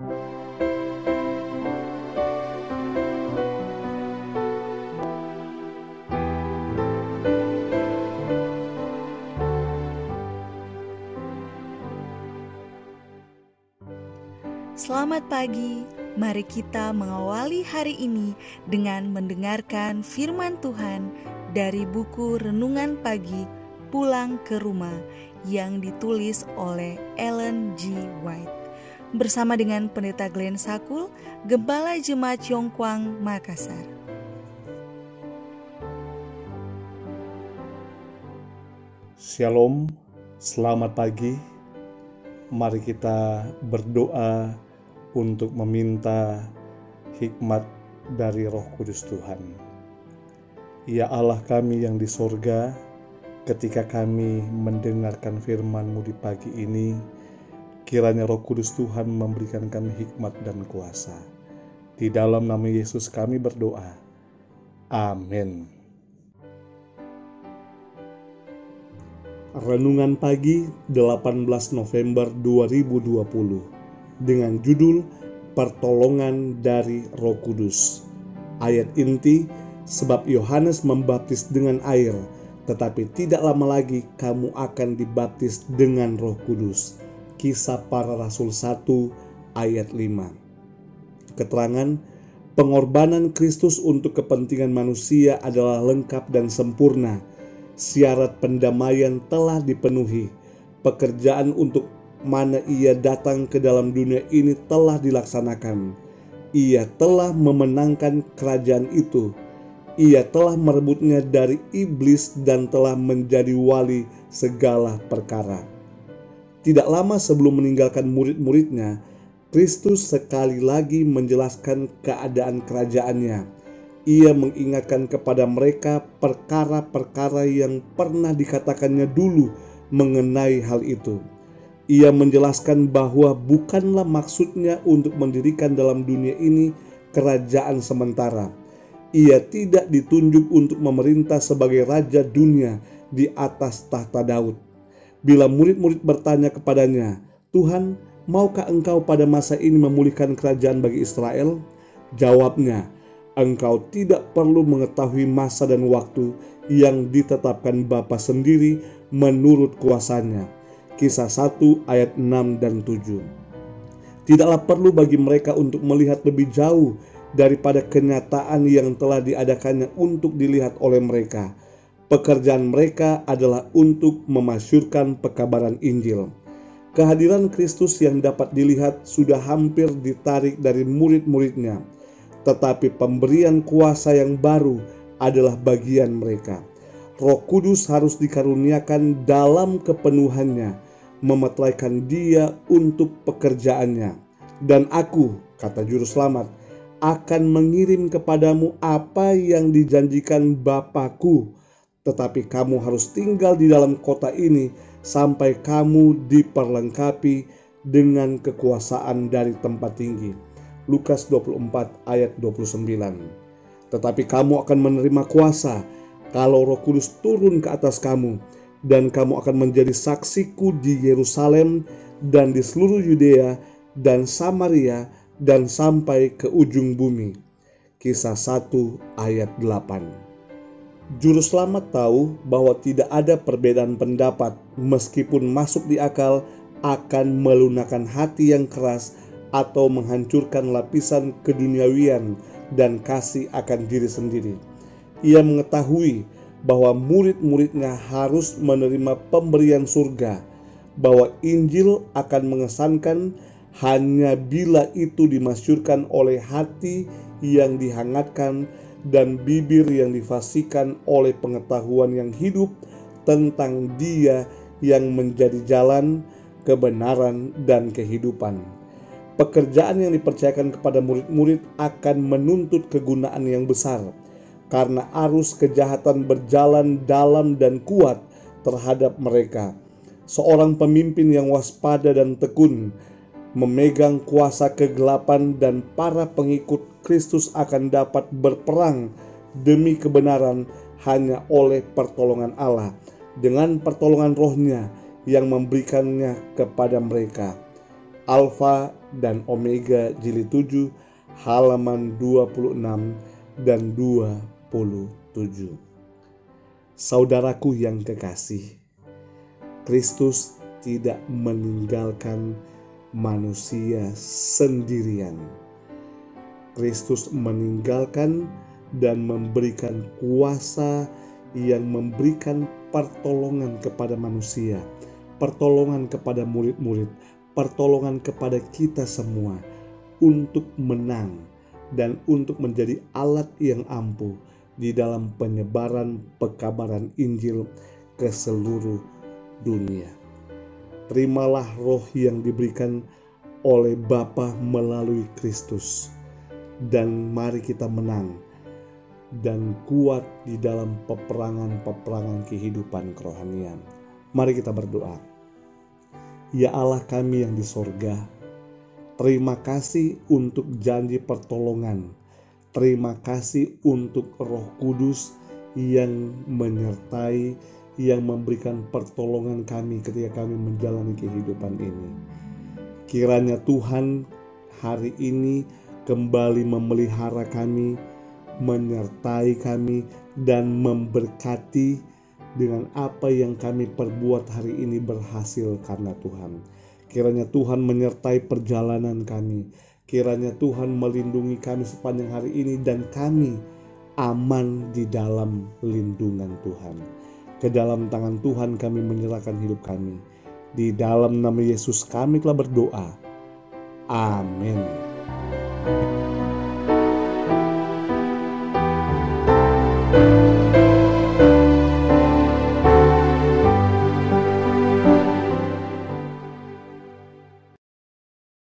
Selamat pagi, mari kita mengawali hari ini dengan mendengarkan firman Tuhan dari buku Renungan Pagi Pulang ke Rumah yang ditulis oleh Ellen G. White. Bersama dengan Pendeta Glenn Sakul, Gembala Jemaat Yongkwang, Makassar. Shalom, selamat pagi. Mari kita berdoa untuk meminta hikmat dari Roh Kudus Tuhan. Ya Allah kami yang di sorga, ketika kami mendengarkan firman-Mu di pagi ini, kiranya Roh Kudus Tuhan memberikan kami hikmat dan kuasa. Di dalam nama Yesus kami berdoa. Amin. Renungan pagi 18 November 2020 dengan judul Pertolongan dari Roh Kudus. Ayat inti, sebab Yohanes membaptis dengan air, tetapi tidak lama lagi kamu akan dibaptis dengan Roh Kudus. Kisah Para Rasul 1 ayat 5. Keterangan, pengorbanan Kristus untuk kepentingan manusia adalah lengkap dan sempurna. Syarat pendamaian telah dipenuhi. Pekerjaan untuk mana ia datang ke dalam dunia ini telah dilaksanakan. Ia telah memenangkan kerajaan itu. Ia telah merebutnya dari iblis dan telah menjadi wali segala perkara. Tidak lama sebelum meninggalkan murid-muridnya, Kristus sekali lagi menjelaskan keadaan kerajaannya. Ia mengingatkan kepada mereka perkara-perkara yang pernah dikatakannya dulu mengenai hal itu. Ia menjelaskan bahwa bukanlah maksudnya untuk mendirikan dalam dunia ini kerajaan sementara. Ia tidak ditunjuk untuk memerintah sebagai raja dunia di atas tahta Daud. Bila murid-murid bertanya kepadanya, "Tuhan, maukah engkau pada masa ini memulihkan kerajaan bagi Israel?" Jawabnya, "Engkau tidak perlu mengetahui masa dan waktu yang ditetapkan Bapa sendiri menurut kuasanya." Kisah 1 ayat 6 dan 7. Tidaklah perlu bagi mereka untuk melihat lebih jauh daripada kenyataan yang telah diadakannya untuk dilihat oleh mereka. Pekerjaan mereka adalah untuk memasyurkan pekabaran Injil. Kehadiran Kristus yang dapat dilihat sudah hampir ditarik dari murid-muridnya, tetapi pemberian kuasa yang baru adalah bagian mereka. Roh Kudus harus dikaruniakan dalam kepenuhannya, memeteraikan dia untuk pekerjaannya. Dan aku, kata Juru Selamat, akan mengirim kepadamu apa yang dijanjikan Bapa-Ku, tetapi kamu harus tinggal di dalam kota ini sampai kamu diperlengkapi dengan kekuasaan dari tempat tinggi. Lukas 24 ayat 29. Tetapi kamu akan menerima kuasa kalau Roh Kudus turun ke atas kamu, dan kamu akan menjadi saksiku di Yerusalem dan di seluruh Yudea dan Samaria dan sampai ke ujung bumi. Kisah 1 ayat 8. Juru Selamat tahu bahwa tidak ada perbedaan pendapat meskipun masuk di akal akan melunakkan hati yang keras atau menghancurkan lapisan keduniawian dan kasih akan diri sendiri. Ia mengetahui bahwa murid-muridnya harus menerima pemberian surga, bahwa Injil akan mengesankan hanya bila itu dimasyurkan oleh hati yang dihangatkan dan bibir yang difasihkan oleh pengetahuan yang hidup tentang Dia yang menjadi jalan, kebenaran, dan kehidupan. Pekerjaan yang dipercayakan kepada murid-murid akan menuntut kegunaan yang besar, karena arus kejahatan berjalan dalam dan kuat terhadap mereka. Seorang pemimpin yang waspada dan tekun memegang kuasa kegelapan, dan para pengikut Kristus akan dapat berperang demi kebenaran hanya oleh pertolongan Allah, dengan pertolongan Roh-Nya yang memberikannya kepada mereka. Alfa dan Omega Jilid 7 halaman 26 dan 27. Saudaraku yang kekasih, Kristus tidak meninggalkan manusia sendirian. Kristus meninggalkan dan memberikan kuasa yang memberikan pertolongan kepada manusia, pertolongan kepada murid-murid, pertolongan kepada kita semua untuk menang dan untuk menjadi alat yang ampuh di dalam penyebaran pekabaran Injil ke seluruh dunia. Terimalah roh yang diberikan oleh Bapa melalui Kristus, dan mari kita menang dan kuat di dalam peperangan-peperangan kehidupan kerohanian. Mari kita berdoa. Ya Allah kami yang di sorga, terima kasih untuk janji pertolongan. Terima kasih untuk Roh Kudus yang menyertai, yang memberikan pertolongan kami ketika kami menjalani kehidupan ini. Kiranya Tuhan hari ini kembali memelihara kami, menyertai kami, dan memberkati dengan apa yang kami perbuat hari ini berhasil karena Tuhan. Kiranya Tuhan menyertai perjalanan kami. Kiranya Tuhan melindungi kami sepanjang hari ini dan kami aman di dalam lindungan Tuhan. Ke dalam tangan Tuhan kami menyerahkan hidup kami. Di dalam nama Yesus kami telah berdoa. Amin.